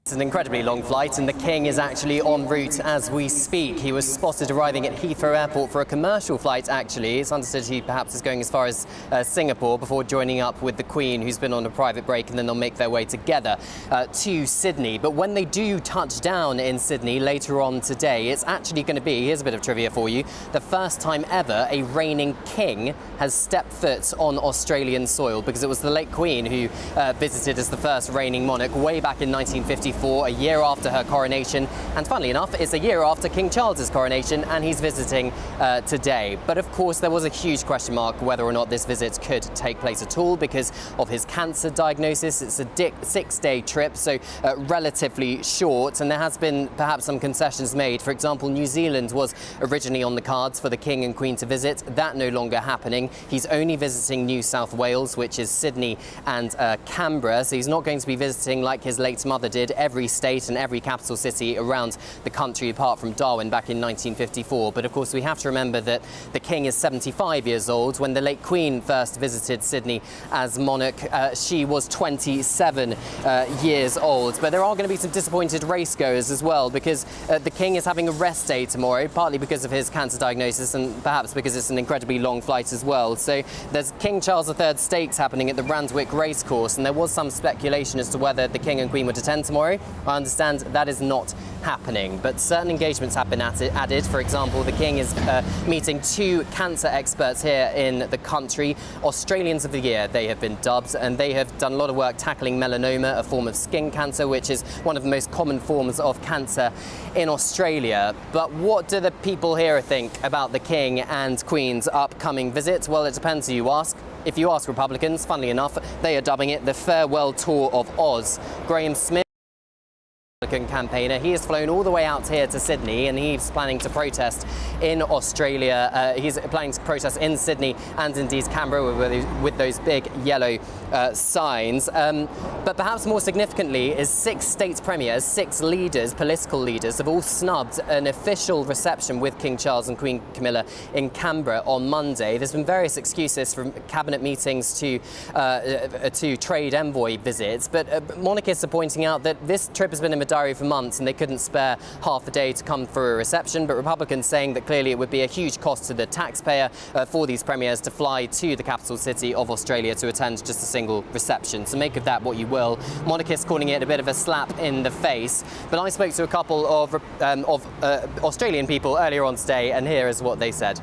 It's an incredibly long flight, and the King is actually en route as we speak. He was spotted arriving at Heathrow Airport for a commercial flight, actually. It's understood he perhaps is going as far as Singapore before joining up with the Queen, who's been on a private break, and then they'll make their way together to Sydney. But when they do touch down in Sydney later on today, it's actually going to be, here's a bit of trivia for you, the first time ever a reigning king has stepped foot on Australian soil, because it was the late Queen who visited as the first reigning monarch way back in 1954. A year after her coronation, and funnily enough, it's a year after King Charles's coronation, and he's visiting today. But of course, there was a huge question mark whether or not this visit could take place at all because of his cancer diagnosis. It's a 6-day trip, so relatively short, and there has been perhaps some concessions made. For example, New Zealand was originally on the cards for the King and Queen to visit. That no longer happening. He's only visiting New South Wales, which is Sydney and Canberra, so he's not going to be visiting like his late mother did every state and every capital city around the country apart from Darwin back in 1954. But of course we have to remember that the King is 75 years old. When the late Queen first visited Sydney as monarch, she was 27 years old. But there are going to be some disappointed racegoers as well, because the King is having a rest day tomorrow, partly because of his cancer diagnosis and perhaps because it's an incredibly long flight as well. So there's King Charles III Stakes happening at the Randwick Racecourse, and there was some speculation as to whether the King and Queen would attend tomorrow. I understand that is not happening, but certain engagements have been added. For example, the King is meeting 2 cancer experts here in the country. Australians of the Year, they have been dubbed, and they have done a lot of work tackling melanoma, a form of skin cancer, which is one of the most common forms of cancer in Australia. But what do the people here think about the King and Queen's upcoming visit? Well, it depends who you ask. If you ask Republicans, funnily enough, they are dubbing it the farewell tour of Oz. Graham Smith, campaigner, he has flown all the way out here to Sydney, and he's planning to protest in Australia. He's planning to protest in Sydney and indeed Canberra with those big yellow signs. But perhaps more significantly is 6 state premiers, 6 leaders, political leaders, have all snubbed an official reception with King Charles and Queen Camilla in Canberra on Monday. There's been various excuses from cabinet meetings to trade envoy visits, but monarchists are pointing out that this trip has been in the diary for months and they couldn't spare half a day to come for a reception. But Republicans saying that clearly it would be a huge cost to the taxpayer for these premiers to fly to the capital city of Australia to attend just a single reception. So make of that what you will. Monarchists calling it a bit of a slap in the face. But I spoke to a couple of Australian people earlier on today, and here is what they said.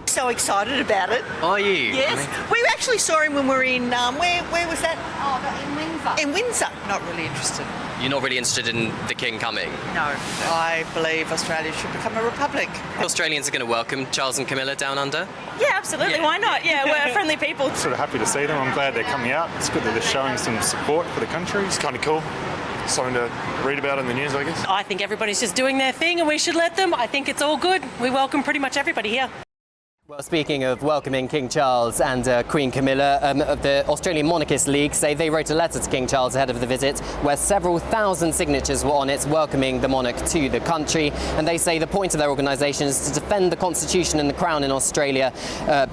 So excited about it. Are you? Yes. We actually saw him when we were in, where was that? Oh, in Windsor. In Windsor. Not really interested. You're not really interested in the King coming? No. I believe Australia should become a republic. Australians are going to welcome Charles and Camilla down under? Yeah, absolutely. Why not? Yeah, we're friendly people. Sort of happy to see them. I'm glad they're coming out. It's good that they're showing some support for the country. It's kind of cool. Something to read about in the news, I guess. I think everybody's just doing their thing and we should let them. I think it's all good. We welcome pretty much everybody here. Well, speaking of welcoming King Charles and Queen Camilla, the Australian Monarchist League say they wrote a letter to King Charles ahead of the visit where several thousand signatures were on it welcoming the monarch to the country. And they say the point of their organisation is to defend the Constitution and the Crown in Australia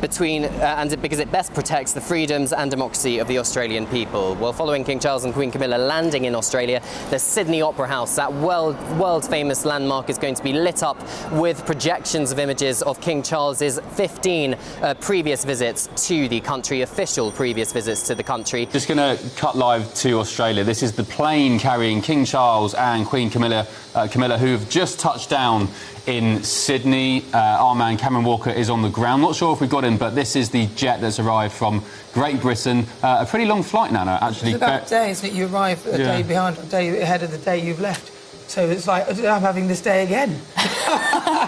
because it best protects the freedoms and democracy of the Australian people. Well, following King Charles and Queen Camilla landing in Australia, the Sydney Opera House, that world-famous landmark, is going to be lit up with projections of images of King Charles's 15 previous visits to the country, official previous visits to the country. Just going to cut live to Australia. This is the plane carrying King Charles and Queen Camilla, who have just touched down in Sydney. Our man Cameron Walker is on the ground. Not sure if we've got him, but this is the jet that's arrived from Great Britain. A pretty long flight, Nana, actually. It's about a day, isn't it? You arrive a day behind, a day ahead of the day you've left. So it's like, I'm having this day again.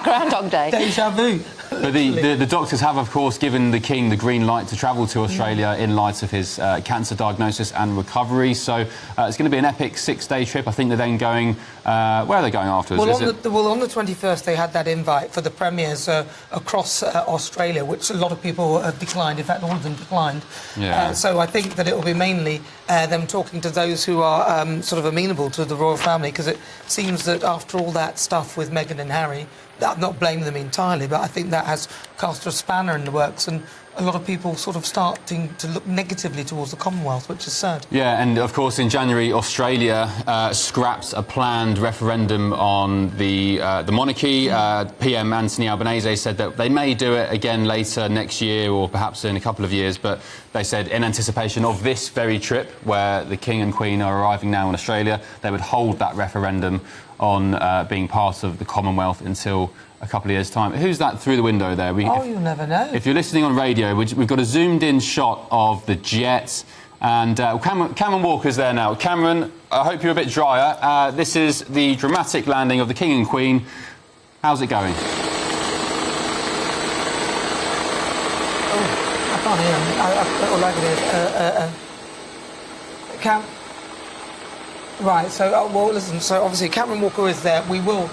Groundhog Day. Deja vu. But the doctors have, of course, given the King the green light to travel to Australia in light of his cancer diagnosis and recovery. So it's going to be an epic 6-day trip. I think they're then going... where are they going afterwards? Well, on the 21st, they had that invite for the premiers across Australia, which a lot of people have declined. In fact, all of them declined. Yeah. So I think that it will be mainly them talking to those who are sort of amenable to the royal family, because it seems that after all that stuff with Meghan and Harry, I'm not blaming them entirely, but I think that has cast a spanner in the works, and a lot of people sort of starting to look negatively towards the Commonwealth, which is sad. Yeah, and of course in January, Australia scrapped a planned referendum on the monarchy. PM Anthony Albanese said that they may do it again later next year or perhaps in a couple of years, but they said in anticipation of this very trip where the King and Queen are arriving now in Australia, they would hold that referendum on being part of the Commonwealth until a couple of years' time. Who's that through the window there? You never know. If you're listening on radio, we've got a zoomed-in shot of the jet, and Cameron Walker's there now. Cameron, I hope you're a bit drier. This is the dramatic landing of the King and Queen. How's it going? I can't hear him. All I can hear is... Cam... Right, so, well, listen, so obviously Cameron Walker is there. We will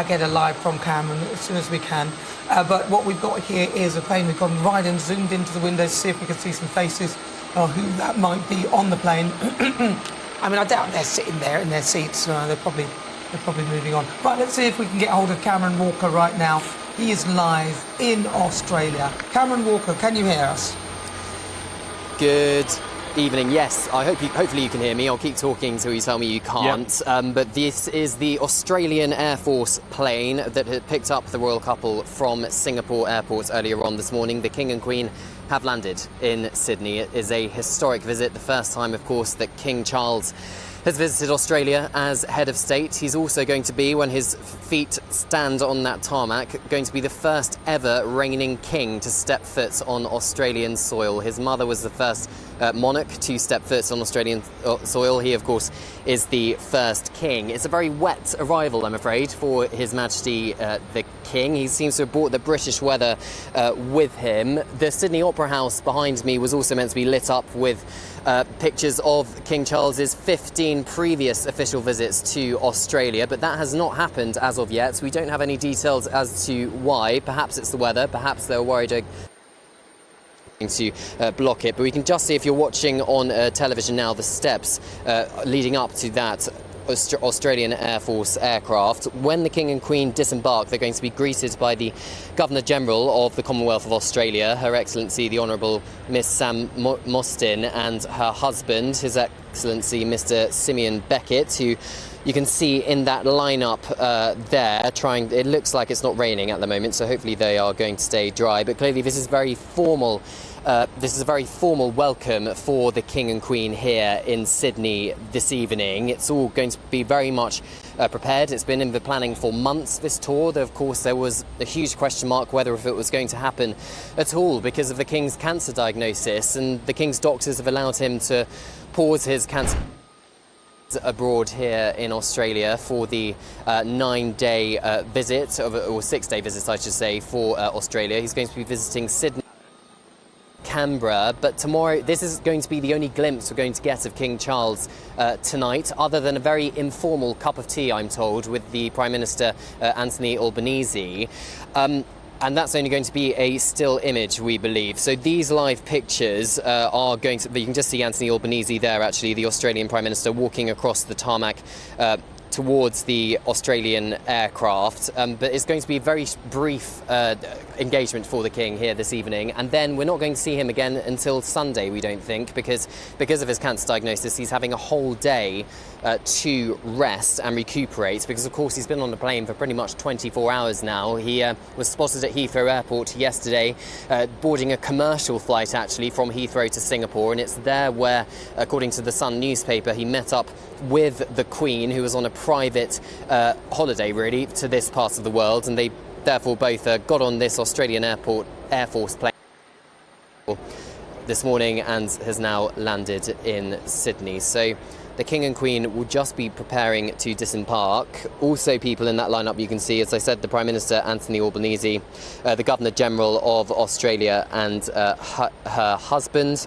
get a live from Cameron as soon as we can. But what we've got here is a plane. We've gone right and zoomed into the windows to see if we can see some faces of who that might be on the plane. I mean, I doubt they're sitting there in their seats. They're probably moving on. Right, let's see if we can get hold of Cameron Walker right now. He is live in Australia. Cameron Walker, can you hear us? Good evening. Yes, hopefully you can hear me. I'll keep talking until you tell me you can't. Yep. But this is the Australian Air Force plane that had picked up the royal couple from Singapore airport earlier on this morning. The King and Queen have landed in Sydney. It is a historic visit, the first time, of course, that King Charles has visited Australia as head of state. He's also going to be, when his feet stand on that tarmac, going to be the first ever reigning king to step foot on Australian soil. His mother was the first monarch to step foot on Australian soil. He, of course, is the first king. It's a very wet arrival, I'm afraid, for His Majesty the King. He seems to have brought the British weather with him. The Sydney Opera House behind me was also meant to be lit up with pictures of King Charles's 15 previous official visits to Australia, but that has not happened as of yet. We don't have any details as to why. Perhaps it's the weather, perhaps they're worried to block it, but we can just see, if you're watching on television now, the steps leading up to that Australian Air Force aircraft. When the King and Queen disembark, they're going to be greeted by the Governor-General of the Commonwealth of Australia, Her Excellency the Honourable Miss Sam Mostyn, and her husband, His Excellency Mr Simeon Beckett, who you can see in that lineup there. It looks like it's not raining at the moment, so hopefully they are going to stay dry. But clearly this is very formal. This is a very formal welcome for the King and Queen here in Sydney this evening. It's all going to be very much prepared. It's been in the planning for months, this tour. Of course, there was a huge question mark whether if it was going to happen at all because of the King's cancer diagnosis, and the King's doctors have allowed him to pause his cancer abroad here in Australia for the 9-day visit, or 6-day visit, I should say, for Australia. He's going to be visiting Sydney, Canberra, but tomorrow this is going to be the only glimpse we're going to get of King Charles tonight, other than a very informal cup of tea, I'm told, with the Prime Minister Anthony Albanese. And that's only going to be a still image, we believe. So these live pictures are going to... You can just see Anthony Albanese there, actually, the Australian Prime Minister, walking across the tarmac towards the Australian aircraft. But it's going to be a very brief engagement for the King here this evening. And then we're not going to see him again until Sunday, we don't think, because of his cancer diagnosis, he's having a whole day to rest and recuperate, because of course he's been on the plane for pretty much 24 hours now. He was spotted at Heathrow Airport yesterday, boarding a commercial flight actually from Heathrow to Singapore, and it's there where, according to the Sun newspaper, he met up with the Queen, who was on a private holiday really to this part of the world, and they therefore both got on this Australian Air Force plane this morning and has now landed in Sydney. So the King and Queen will just be preparing to disembark. Also, people in that lineup you can see, as I said, the Prime Minister Anthony Albanese, the Governor-General of Australia, and her husband.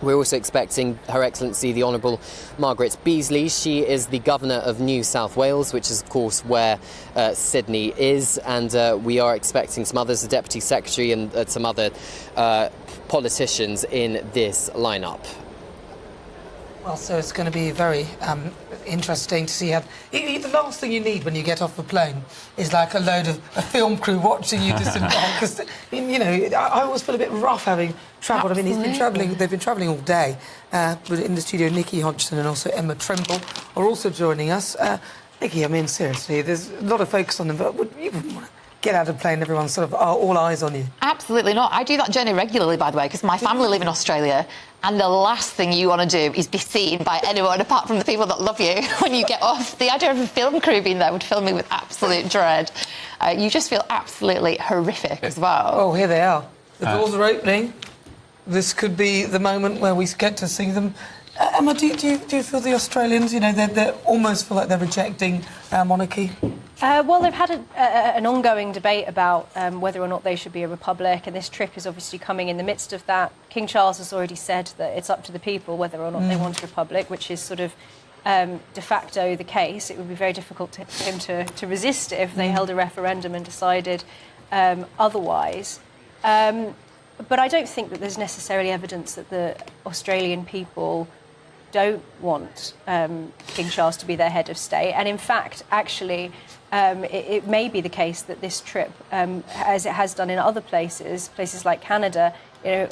We're also expecting Her Excellency the Honourable Margaret Beazley. She is the Governor of New South Wales, which is of course where Sydney is, and we are expecting some others, the Deputy Secretary and some other politicians in this lineup. Well, so it's going to be very interesting to see how... The last thing you need when you get off the plane is like a load of a film crew watching you disembark. Because, you know, I always feel a bit rough having travelled. I mean, they've been travelling all day. But in the studio, Nikki Hodgson and also Emma Trimble are also joining us. Nikki, I mean, seriously, there's a lot of focus on them, but you wouldn't want to get out of the plane, everyone's sort of all eyes on you. Absolutely not. I do that journey regularly, by the way, because my family live in Australia, and the last thing you want to do is be seen by anyone apart from the people that love you when you get off. The idea of a film crew being there would fill me with absolute dread. You just feel absolutely horrific as well. Oh, here they are. The doors are opening. This could be the moment where we get to see them. Emma, do you feel the Australians, you know, they almost feel like they're rejecting our monarchy? Well, they've had an ongoing debate about whether or not they should be a republic, and this trip is obviously coming in the midst of that. King Charles has already said that it's up to the people whether or not they want a republic, which is sort of de facto the case. It would be very difficult for him to resist it if they held a referendum and decided otherwise. But I don't think that there's necessarily evidence that the Australian people don't want King Charles to be their head of state. And in fact, actually, it may be the case that this trip, as it has done in other places like Canada, you know,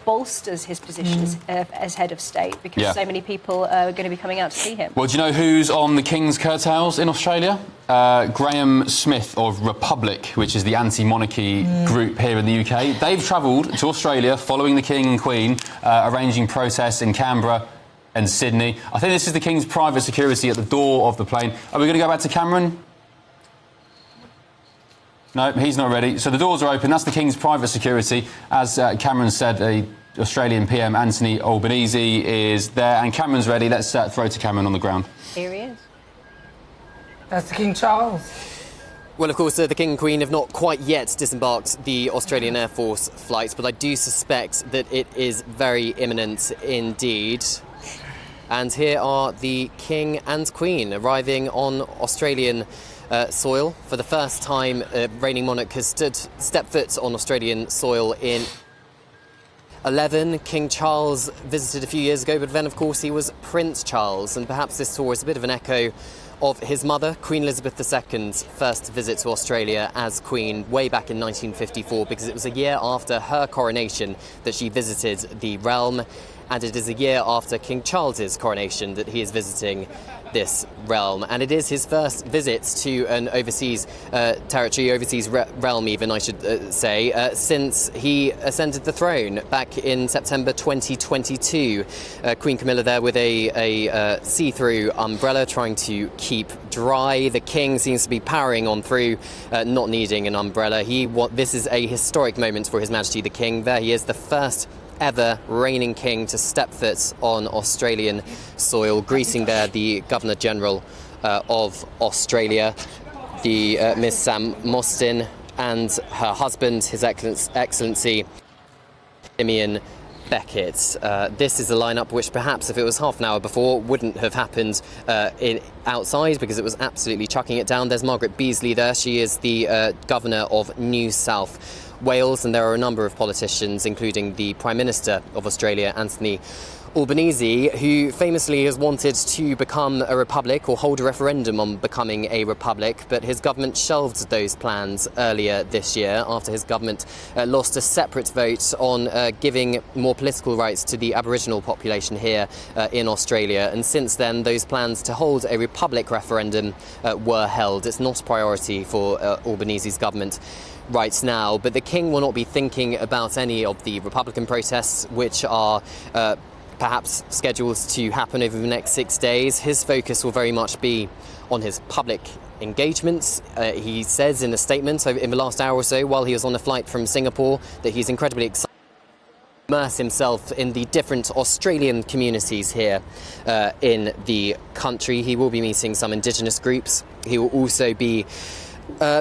bolsters his position as head of state, because so many people are going to be coming out to see him. Well, do you know who's on the King's curtails in Australia? Graham Smith of Republic, which is the anti-monarchy group here in the UK. They've travelled to Australia following the King and Queen, arranging protests in Canberra and Sydney. I think this is the King's private security at the door of the plane. Are we going to go back to Cameron? No, he's not ready. So the doors are open. That's the King's private security. As Cameron said, the Australian PM Anthony Albanese is there, and Cameron's ready. Let's throw to Cameron on the ground. Here he is. That's the King Charles. Well, of course, the King and Queen have not quite yet disembarked the Australian Air Force flight, but I do suspect that it is very imminent indeed. And here are the King and Queen arriving on Australian soil. For the first time, reigning monarch has stepped foot on Australian soil in 11. King Charles visited a few years ago, but then, of course, he was Prince Charles, and perhaps this tour is a bit of an echo of his mother, Queen Elizabeth II's first visit to Australia as Queen way back in 1954, because it was a year after her coronation that she visited the realm, and it is a year after King Charles's coronation that he is visiting this realm. And it is his first visit to an overseas territory, overseas realm even, I should say, since he ascended the throne back in September 2022. Queen Camilla there with a see-through umbrella trying to keep dry. The King seems to be powering on through, not needing an umbrella. This is a historic moment for His Majesty the King. There he is, the first ever reigning king to step foot on Australian soil, greeting there the Governor-General of Australia, the Miss Sam Mostyn, and her husband, His Excellency Simeon Beckett. This is a lineup which perhaps if it was half an hour before wouldn't have happened outside, because it was absolutely chucking it down. There's Margaret Beazley there. She is the Governor of New South Wales, and there are a number of politicians, including the Prime Minister of Australia, Anthony Albanese, who famously has wanted to become a republic or hold a referendum on becoming a republic, but his government shelved those plans earlier this year after his government lost a separate vote on giving more political rights to the Aboriginal population here in Australia. And since then, those plans to hold a republic referendum were held. It's not a priority for Albanese's government right now, but the King will not be thinking about any of the Republican protests which are perhaps scheduled to happen over the next 6 days. His focus will very much be on his public engagements. He says in a statement in the last hour or so, while he was on a flight from Singapore, that he's incredibly excited to immerse himself in the different Australian communities here in the country. He will be meeting some Indigenous groups. He will also be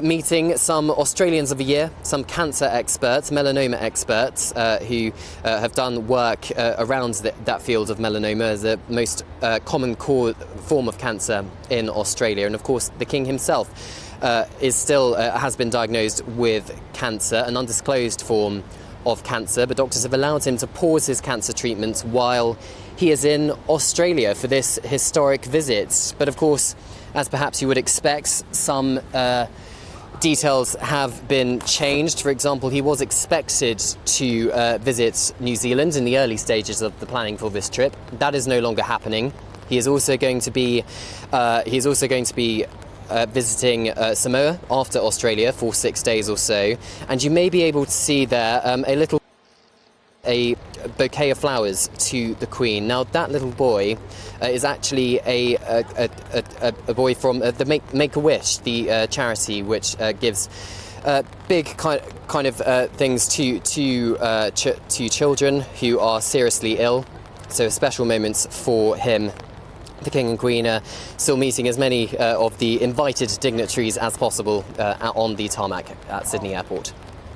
meeting some Australians of the Year, some cancer experts, melanoma experts, who have done work around that field of melanoma, the most common form of cancer in Australia. And of course, the King himself has been diagnosed with cancer, an undisclosed form of cancer, but doctors have allowed him to pause his cancer treatment while he is in Australia for this historic visit. But of course, as perhaps you would expect, some details have been changed. For example, he was expected to visit New Zealand in the early stages of the planning for this trip. That is no longer happening. He is also going to be visiting Samoa after Australia for 6 days or so, and you may be able to see there a bouquet of flowers to the Queen. Now, that little boy is actually a boy from the Make-A-Wish, the charity which gives big kind of things to children who are seriously ill. So special moments for him. The King and Queen are still meeting as many of the invited dignitaries as possible on the tarmac at Sydney Airport.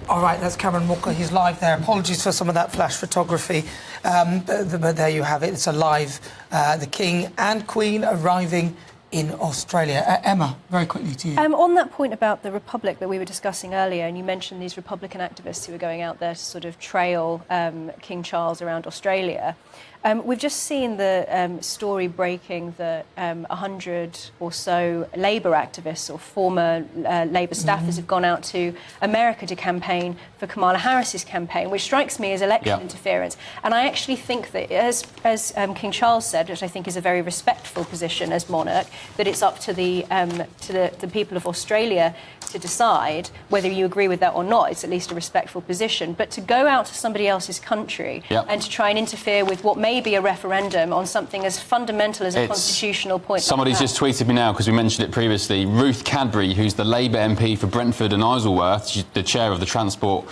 All right, that's Cameron Walker. He's live there. Apologies for some of that flash photography, but there you have it. It's a live. The King and Queen arriving in Australia. Emma, very quickly to you. On that point about the Republic that we were discussing earlier, and you mentioned these Republican activists who are going out there to sort of trail King Charles around Australia. We've just seen the story breaking that 100 or so Labour activists or former Labour staffers have gone out to America to campaign for Kamala Harris's campaign, which strikes me as election interference. And I actually think that, as King Charles said, which I think is a very respectful position as monarch, that it's up to the people of Australia to decide whether you agree with that or not. It's at least a respectful position. But to go out to somebody else's country and to try and interfere with what may be a referendum on something as fundamental as a constitutional point. Somebody's just tweeted me now, because we mentioned it previously. Ruth Cadbury, who's the Labour MP for Brentford and Isleworth, she's the chair of the Transport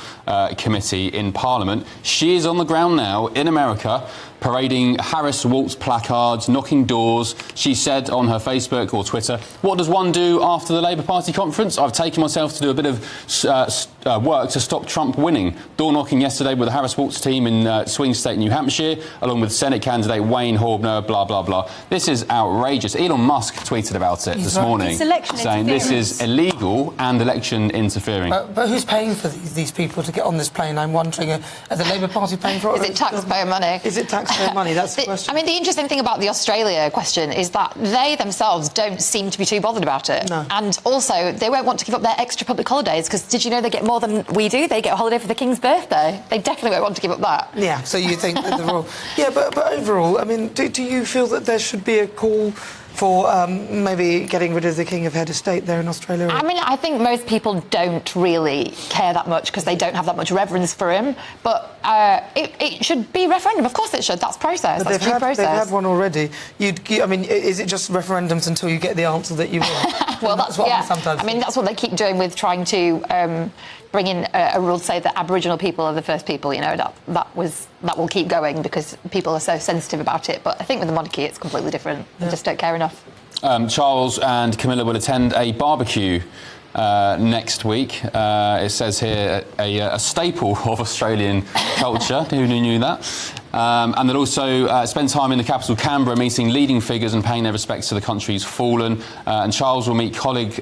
Committee in Parliament. She is on the ground now in America, parading Harris Waltz placards, knocking doors. She said on her Facebook or Twitter, "What does one do after the Labour Party conference? I've taken myself to do a bit of work to stop Trump winning. Door knocking yesterday with the Harris Waltz team in swing state New Hampshire, along with Senate candidate Wayne Horbner, blah, blah, blah." This is outrageous. Elon Musk tweeted about it this morning, saying this is illegal and election interfering. But who's paying for these people to get on this plane? I'm wondering, are the Labour Party paying for it? Is it taxpayer money? Is it taxpayer money? That's the question. I mean, the interesting thing about the Australia question is that they themselves don't seem to be too bothered about it. No. And also, they won't want to give up their extra public holidays, because did you know they get more than we do? They get a holiday for the King's birthday. They definitely won't want to give up that. Yeah, so you think that the rule... Yeah, but overall, I mean, do you feel that there should be a call for maybe getting rid of the King of Head of State there in Australia? I mean, I think most people don't really care that much because they don't have that much reverence for him. But it should be referendum. Of course it should. That's process. But that's due process. They've had one already. I mean, is it just referendums until you get the answer that you want? Well, that's what sometimes. I mean, that's what they keep doing with trying to bring in a rule to say that Aboriginal people are the first people. You know, that will keep going because people are so sensitive about it. But I think with the monarchy, it's completely different. They just don't care enough. Charles and Camilla will attend a barbecue next week. It says here a staple of Australian culture. Who knew that? And they'll also spend time in the capital, Canberra, meeting leading figures and paying their respects to the country's fallen. And Charles will meet college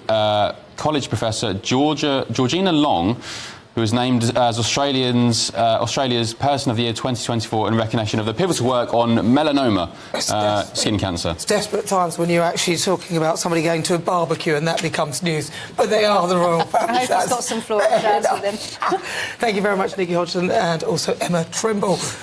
professor Georgina Long, who was named as Australia's Person of the Year 2024 in recognition of the pivotal work on melanoma, skin cancer. It's desperate times when you're actually talking about somebody going to a barbecue and that becomes news. But they are the royal family. I hope he's got some floral shirts with him. Thank you very much, Nikki Hodgson, and also Emma Trimble.